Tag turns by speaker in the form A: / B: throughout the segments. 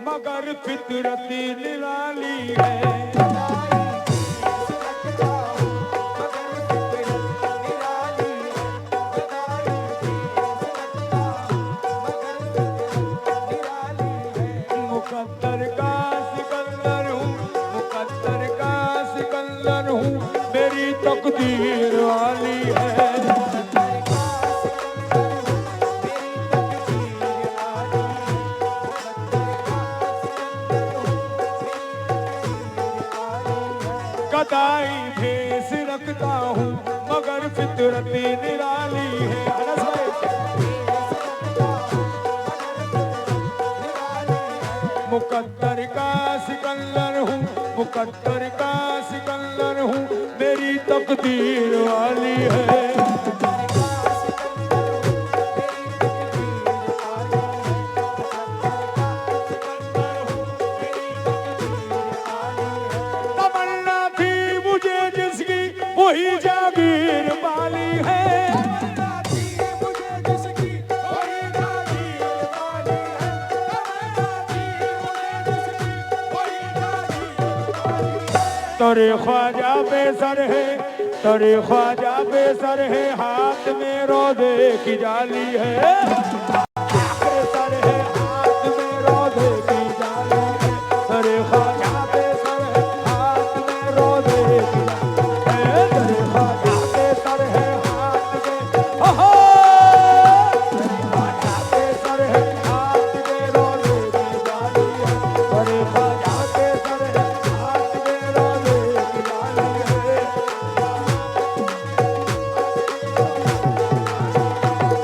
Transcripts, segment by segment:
A: मगर फितरती निराली है। मुकद्दर का सिकंदर हूँ, मुकद्दर का सिकंदर हूँ, मेरी तकदीर वाली है। गदाई भेस रखता हूँ मगर फितरती निराली है। मुकद्दर का सिकंदर हूँ, मुकद्दर का सिकंदर हूँ, मेरी तकदीर वाली है। तमन्ना थी मुझे जिसकी वही जागीर वाली है। तोरे ख्वाजा बेसर है, तोरे ख्वाजा बेसर है, हाथ में रोज़े की जाली है। बेसर है, हाथ में रोज़े की जाली है। तोरे ख्वाजा बेसर है, हाथ में रोज़े की जाली है। तोरे ख्वाजा बेसर है, हाथ में ओहो, तोरे ख्वाजा बेसर है, हाथ में रोज़े की जाली है। तोरे ख्वाजा बेसर है, हाथ में रोज़े की जाली है।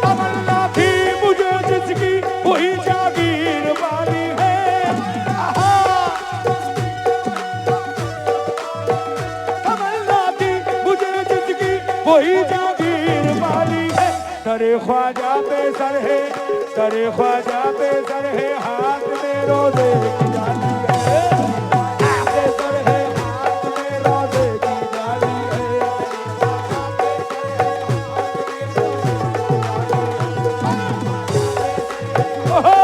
A: तमन्ना थी मुझे जिसकी वही जागीर वाली है। तमन्ना थी मुझे जिसकी वही जागीर वाली है। तरे ख्वाजा बेसर है, तरे ख्वाजा बेसर है, हाथ में रोज़े की जाली है। बेसर है, हाथ में रोज़े की जाली है। ओहो!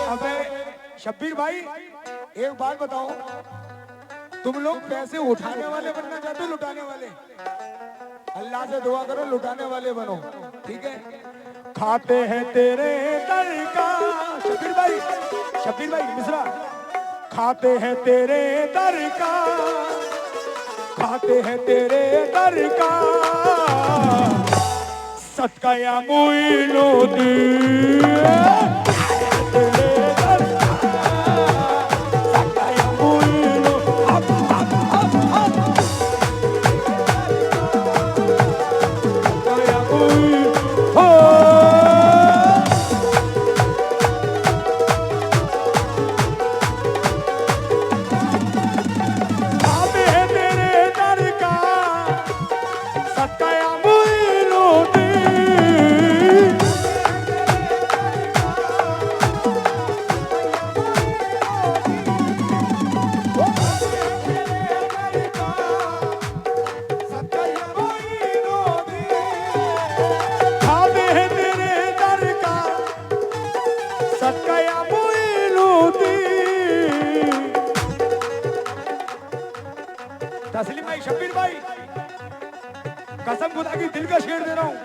A: अबे शब्बीर भाई एक बात बताओ, तुम लोग पैसे उठाने वाले बनना चाहते हो लुटाने वाले? अल्लाह से दुआ करो लुटाने वाले बनो, ठीक है? खाते हैं तेरे दर का, शब्बीर भाई, शब्बीर भाई मिश्रा, खाते हैं तेरे दर का, खाते हैं तेरे दर का, सदका या मुइनुद्दीन। तेरे दर का, सदका या मुइनुद्दीन। सदका या मुइनुद्दीन। हो खाते हैं तेरे दर का, सदका या मुइनुद्दीन। खाते हैं तेरे दर का, सदका या मुइनुद्दीन। तस्लीम भाई, शब्बीर भाई, कसम खुदा की दिल का शेर दे रहा हूं।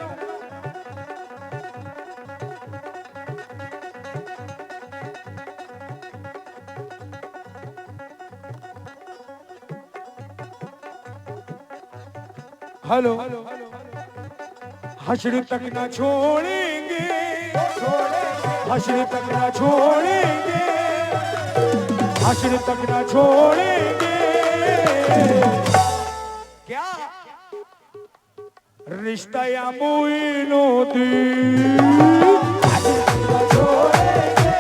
A: हेलो, हश्र तक ना छोड़ेंगे, हश्र तक ना छोड़ेंगे, हश्र तक ना छोड़ेंगे। क्या रिश्ता या मुइनुद्दीन। हश्र तक ना छोड़ेंगे।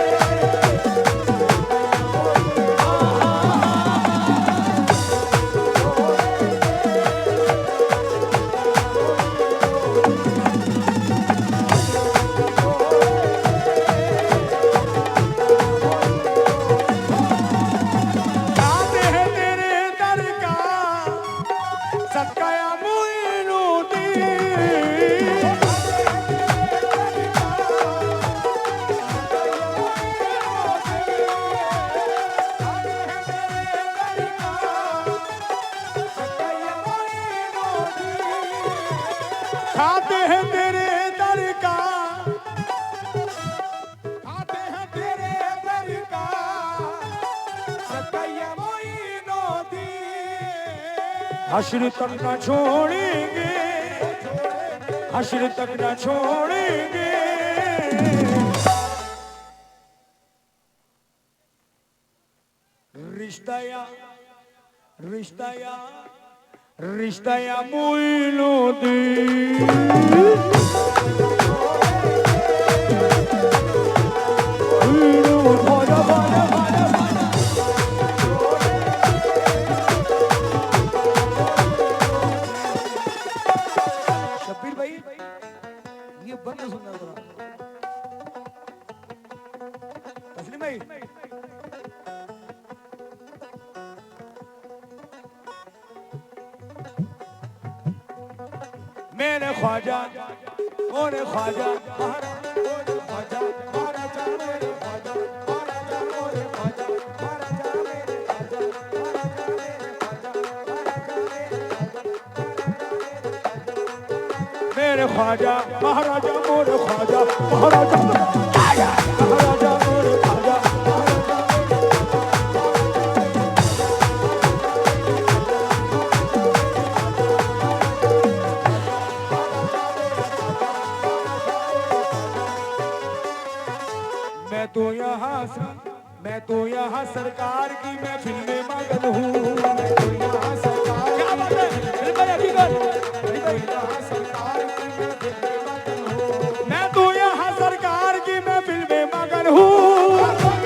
A: हश्र तक न छोड़ेंगे, हश्र तक न छोड़ेंगे। रिश्ता या मोइनुद्दीन शब्बीर भाई ये बंद सुनना जरा। तस्लीम भाई मेरे ख्वाजा मोरे ख्वाजा मोरे ख्वाजा महाराजा मेरे ख्वाजा महाराजा मोरे ख्वाजा महाराजा मेरे ख्वाजा मेरे ख्वाजा महाराजा मोरे ख्वाजा महाराजा महाराजा मोरे ख्वाजा। मैं तो यहाँ सरकार की महफिल में मगन हूँ। मैं तो यहाँ सरकार क्या बात है मैं तो यहाँ सरकार की महफिल में मगन हूँ।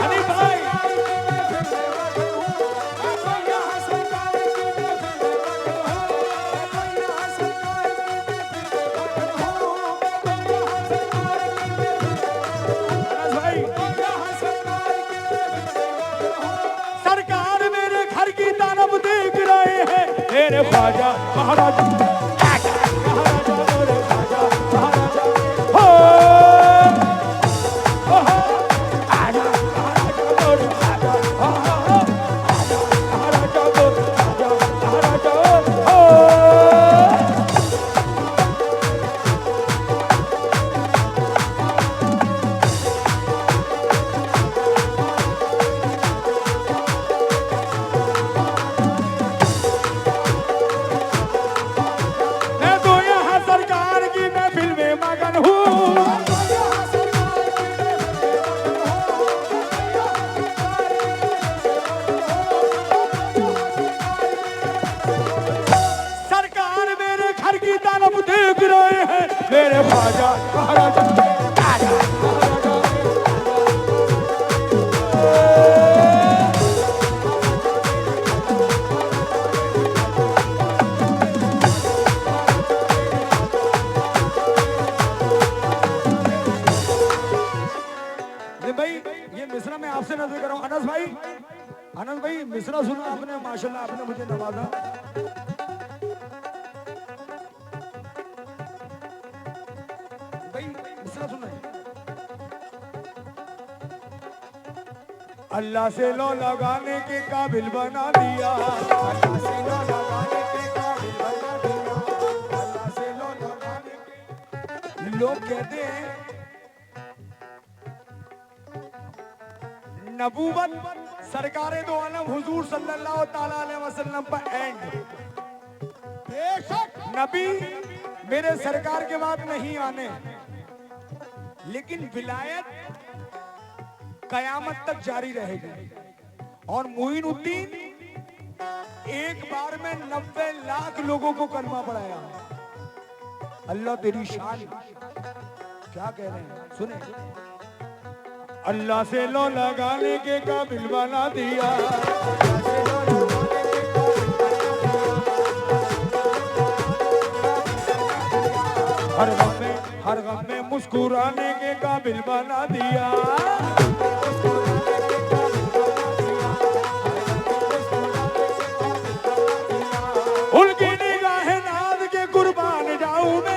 A: अली भाई मेरे ख्वाजा महाराजा महाराजा मोरे ख्वाजा महाराजा हो आजा महाराजा मोरे ख्वाजा महाराजा मोरे ख्वाजा महाराजा हो। मेरे ख्वाजा महाराजा भाई ये मिसरा मैं आपसे नजर कर रहा हूँ। अनस भाई मिसरा सुना आपने, माशाल्लाह आपने मुझे नवाजा। अल्लाह से लो लगाने के काबिल बना दिया, अल्लाह से लो लगाने के काबिल बना दिया, अल्लाह से लो लगाने के। लोग कहते हैं नबूवत सरकारे दो आलम हुजूर सल्लल्लाहु ताला अलैहि वसल्लम पर एंड। बेशक नबी मेरे सरकार के बाद नहीं आने, लेकिन विलायत कयामत तक जारी रहेगी। और मोइनुद्दीन एक बार में 90 लाख लोगों को कलमा पढ़ाया। अल्लाह तेरी शान क्या कह रहे हैं सुने। अल्लाह से लो लगाने के काबिल बना दिया, हर गम में मुस्कुराने के काबिल बना दिया। उनकी निगाहे नाज के कुर्बान जाऊं मैं,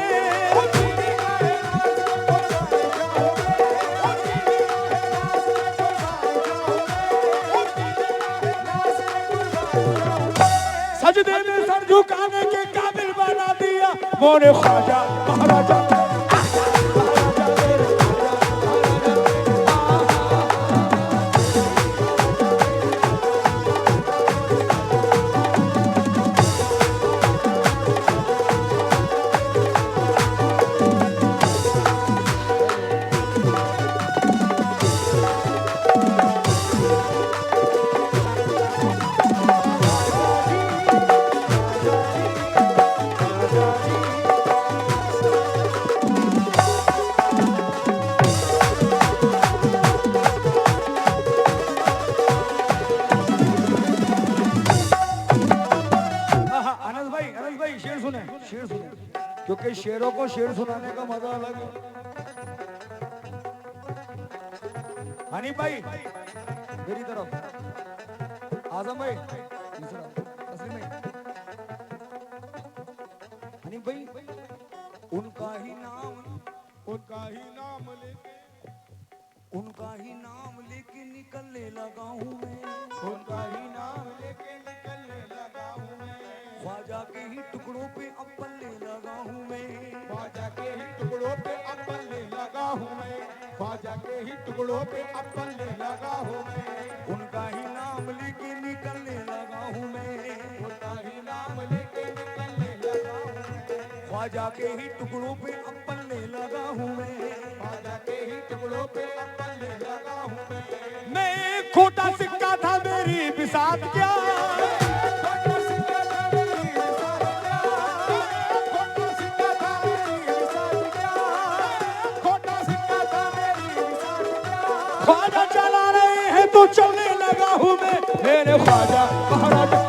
A: सजदे में सर झुकाने के काबिल बना दिया। मोरे ख्वाजा महाराजा क्योंकि शेरों को शेर सुनाने का मजा अलग है। हनी भाई मेरी तरफ, आजम भाई तस्लीम भाई, हनी भाई, उनका ही नाम लेके निकलने लगा हूँ मैं, ख्वाजा के ही टुकड़ों पे अब पलने लगा हूँ मैं,
B: ख्वाजा के ही टुकड़ों पे अब पलने लगा हूँ मैं,
A: उनका ही नाम लेके निकलने लगा हूँ मैं, ख्वाजा के ही टुकड़ों पे अब पलने लगा हूँ मैं, मैं खोटा सिक्का था मेरी बिसात क्या, ख्वाजा चला रहे हैं तो चलने लगा हूँ मैं, मेरे ख्वाजा महाराजा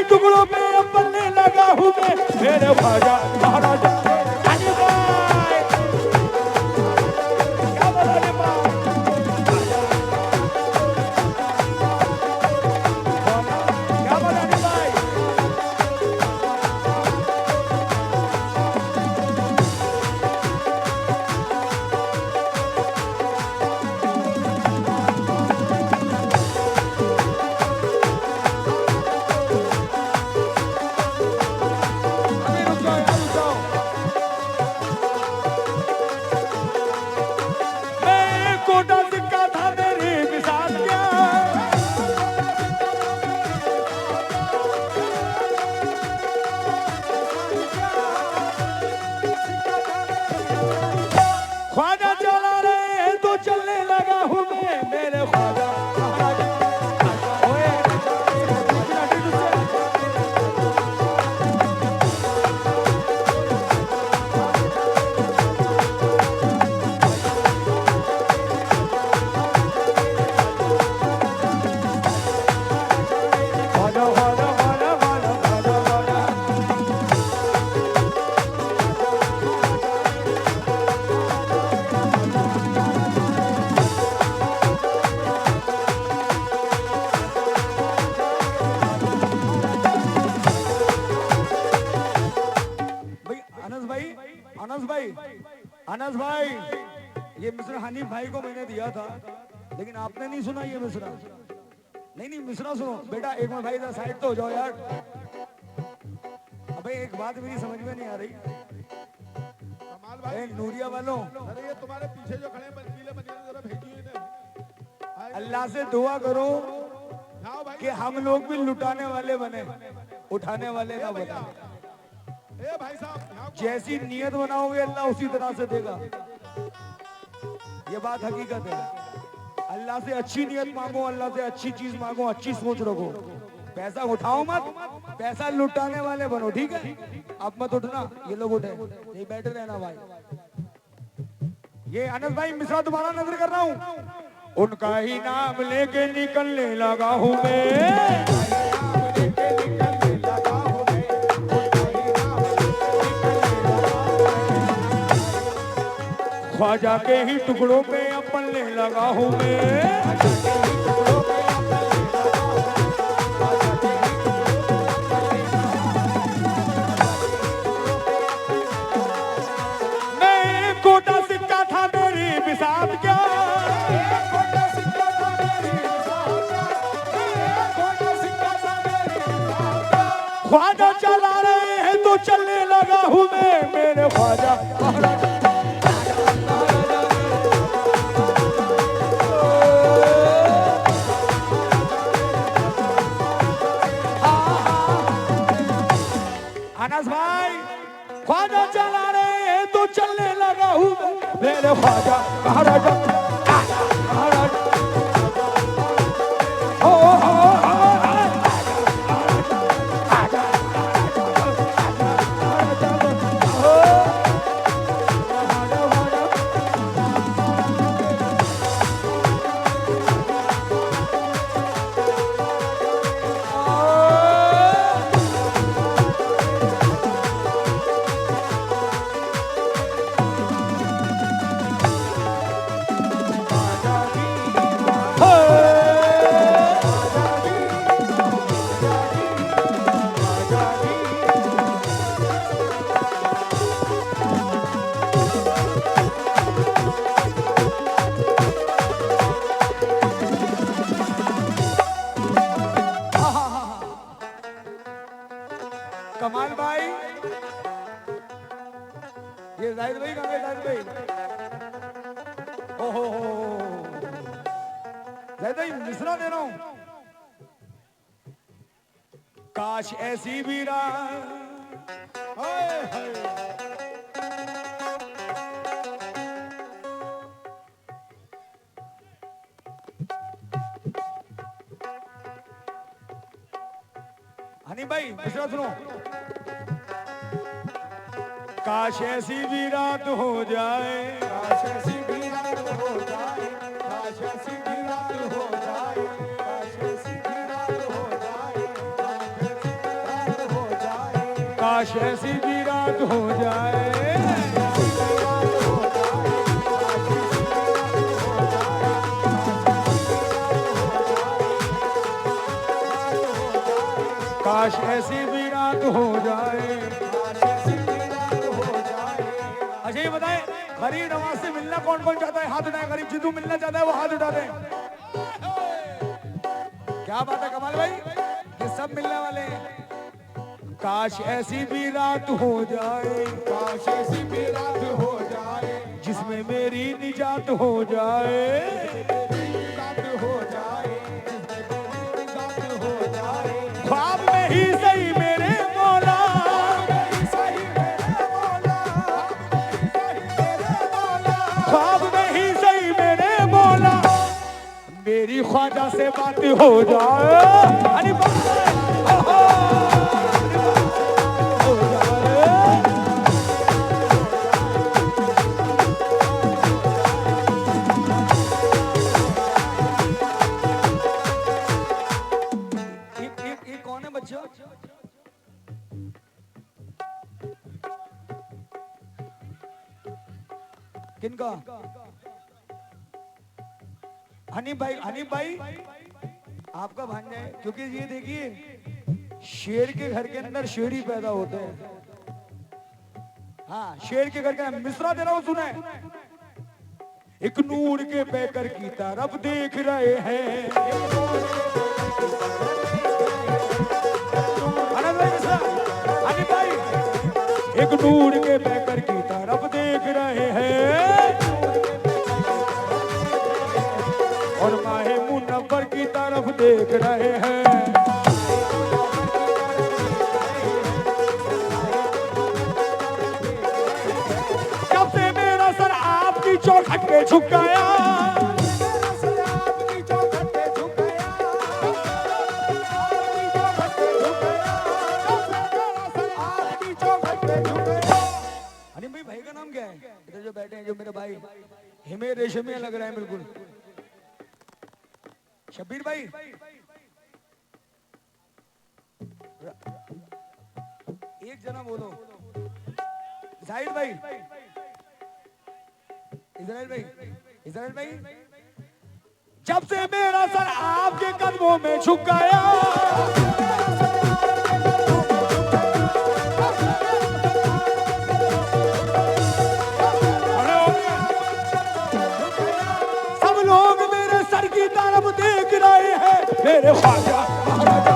A: टुकड़ों पे अब बनने लगा हूँ मैं, मेरे ख्वाजा महाराजा हनी भाई, क्या बोला हनी भाई, क्या बोला हनी भाई, ख्वाजा चला रहे हैं तो चलने लगा हूँ मैं, मेरे ख्वाजा महाराजा अनस भाई, ये मिश्रा हनीफ भाई को मैंने दिया था, लेकिन आपने नहीं सुना ये मिश्रा। नहीं मिश्रा सुनो बेटा, एक मिनट भाई साइड तो हो जाओ यार। अबे एक बात मेरी समझ में नहीं आ रही,
B: कमाल भाई
A: नूरिया वालों,
B: अरे ये तुम्हारे पीछे जो खड़े बर्फीले बनिए जरा भेजिए इन्हें।
A: अल्लाह से दुआ करो
B: जाओ भाई
A: कि हम लोग भी लुटाने वाले बने, उठाने वाले ना बने।
B: ए भाई साहब
A: जैसी नियत बनाओगे अल्लाह उसी तरह से देगा, ये बात हकीकत है। अल्लाह से अच्छी नियत मांगो, अल्लाह से अच्छी चीज मांगो, अच्छी सोच रखो। पैसा उठाओ मत, पैसा लुटाने वाले बनो, ठीक है? अब मत उठना, ये लोग उठे, यही बैठे रहना भाई। ये अनस भाई मिश्रा दोबारा नजर कर रहा हूँ। उनका ही नाम लेके निकलने लगा हूँ मैं, ख्वाजा के ही टुकड़ों पे अपलने लगा हूँ मैं कोटा सिक्का था मेरी बिसात क्या, ख्वाजा चला रहे हैं तो चलने लगा हूँ मैं, मेरे ख्वाजा अनस भाई ख्वाजा चला रहे हैं तो चलने लगा हूँ मेरे ख्वाजा महाराजा कमाल भाई, ये जाहिद भाई कहाँ गए? जाहिद भाई, ओहो जाहिद भाई मिश्रा दे रहा हूं। काश ऐसी भी रात, हाय हाय हनी भाई मिश्रा सुनो। काश ऐसी भी रात हो जाए, काश ऐसी भी रात हो जाए, काश ऐसी भी रात हो जाए, काश ऐसी भी रात हो जाए, काश ऐसी भी रात हो जाए, काश ऐसी भी रात हो जाए। अच्छा ये बताएं, गरीब नवाज से मिलना कौन कौन चाहता है? हाथ उठाए। गरीब जितू मिलना चाहता है वो हाथ उठा दे। क्या बात है कमाल भाई, ये सब मिलने वाले हैं। काश ऐसी भी रात हो जाए, काश ऐसी भी रात हो जाए, जिसमें मेरी निजात हो जाए, ख्वाब में ही सही मेरे मौला, ख्वाब में ही सही मेरे मौला, मेरी ख्वाजा से बात हो जाए, अरे किनका? हनीफ भाई आपका भांजा है। क्योंकि ये देखिए शेर के घर के अंदर शेर ही पैदा होते हैं। हाँ शेर के घर के अंदर। मिश्रा दे रहा हूं सुने। एक नूर के पैकर की तरफ देख रहे हैं, हनीफ भाई एक नूर के पैकर की तरफ देख रहे हैं, और माहे मुनव्वर की तरफ देख रहे हैं। जब से मेरा सर आपकी चौखट पे झुक गया, हनीफ भाई का नाम क्या है? इधर जो बैठे हैं जो मेरे भाई बेशर्मिया लग रहा है बिल्कुल। शब्बीर भाई, एक जना बोलो। जाहिद भाई, इजराइल भाई, इजराइल भाई, जब से मेरा सर आपके कदमों में झुक गया, सब लोग मेरे सर की तरफ देख रहे हैं। मेरे ख्वाजा महाराजा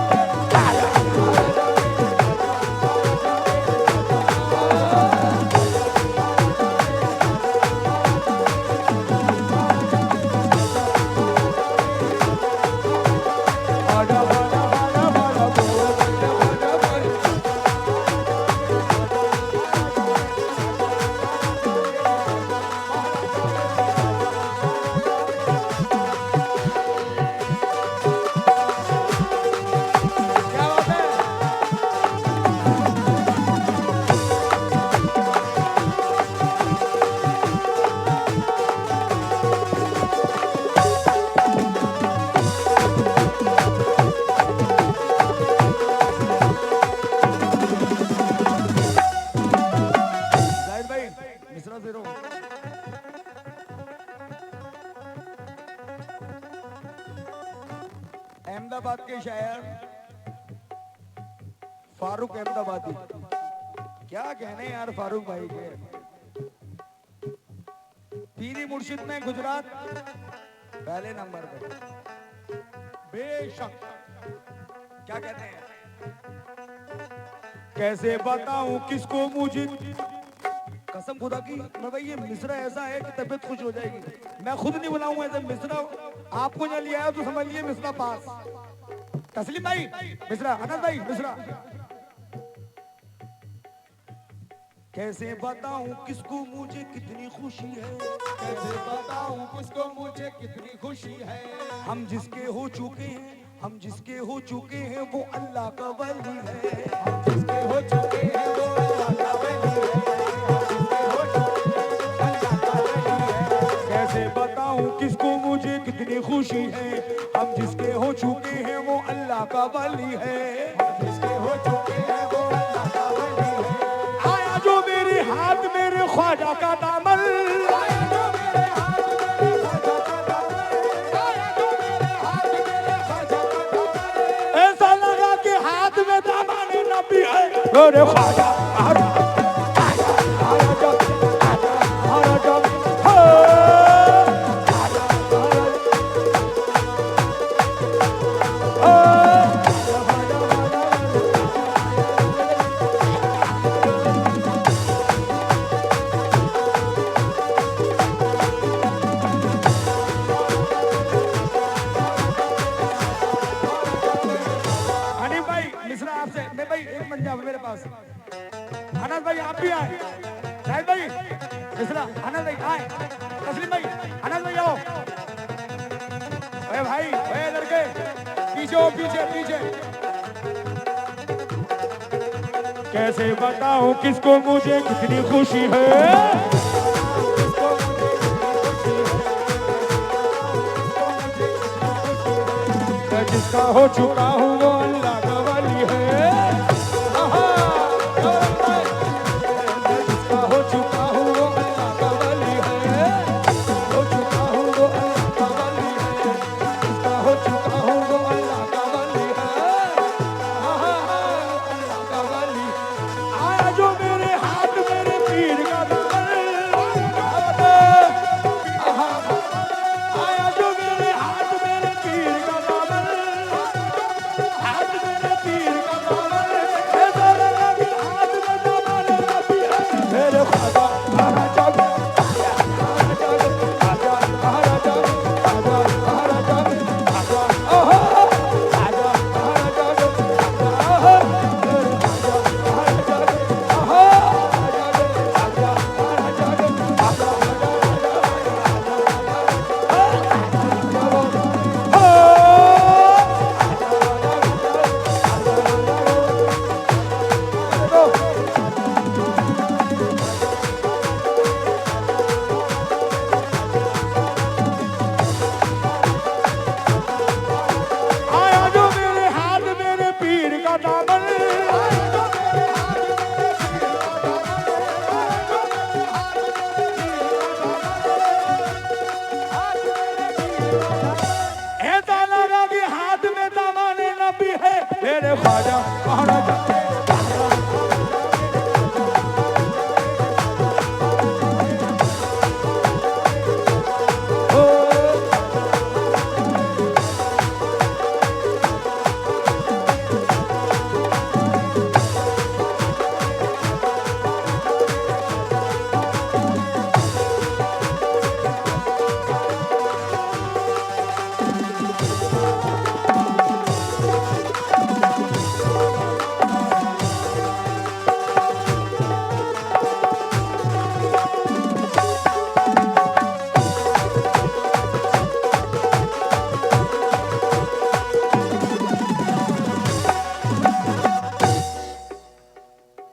A: अहमदाबाद के शायर फारूक अहमदाबादी, क्या कहने यार फारूक भाई के। पीरी मुर्शिद में गुजरात पहले नंबर पे बेशक। क्या कहते हैं, कैसे बताऊं किसको मुझे, कसम खुदा की मैं भाई ये मिसरा ऐसा है कि तबीयत खुश हो जाएगी। मैं खुद नहीं बुलाऊंगा ऐसे मिसरा, आपको यहाँ लिया है तो समझ लिए मिसरा पास। तस्लीम भाई मिसरा, अनस भाई मिसरा। कैसे बताऊं किसको मुझे कितनी खुशी है,
B: कैसे बताऊं किसको मुझे कितनी खुशी है।
A: हम जिसके हो चुके हैं, हम जिसके हो चुके हैं वो अल्लाह का वली है।
B: हम जिसके हो चुके हैं वो अल्लाह का वली है।
A: कैसे बताऊं किसको मुझे कितनी खुशी है, हम जिसके हो चुके हैं वो अल्लाह का वली है।
B: जिसके हो चुके हैं वो अल्लाह का वली है।
A: आया जो मेरे हाथ मेरे ख्वाजा का दामन,
B: आया जो मेरे हाथ मेरे ख्वाजा का दामन, आया जो मेरे हाथ मेरे ख्वाजा का दामन।
A: ऐसा लगा कि हाथ में दामन नबी है। मेरे ख्वाजा मेरे पास। अनस भाई आप भी आए, राहिल भाई मिश्रा, अनस भाई आए, तस्लीम भाई, अनस भाई आओ। अरे भाई ओए लड़के पीछे हो, पीछे पीछे। कैसे बताऊं किसको मुझे कितनी खुशी है, जिसका हो चुका हूँ वो अल्लाह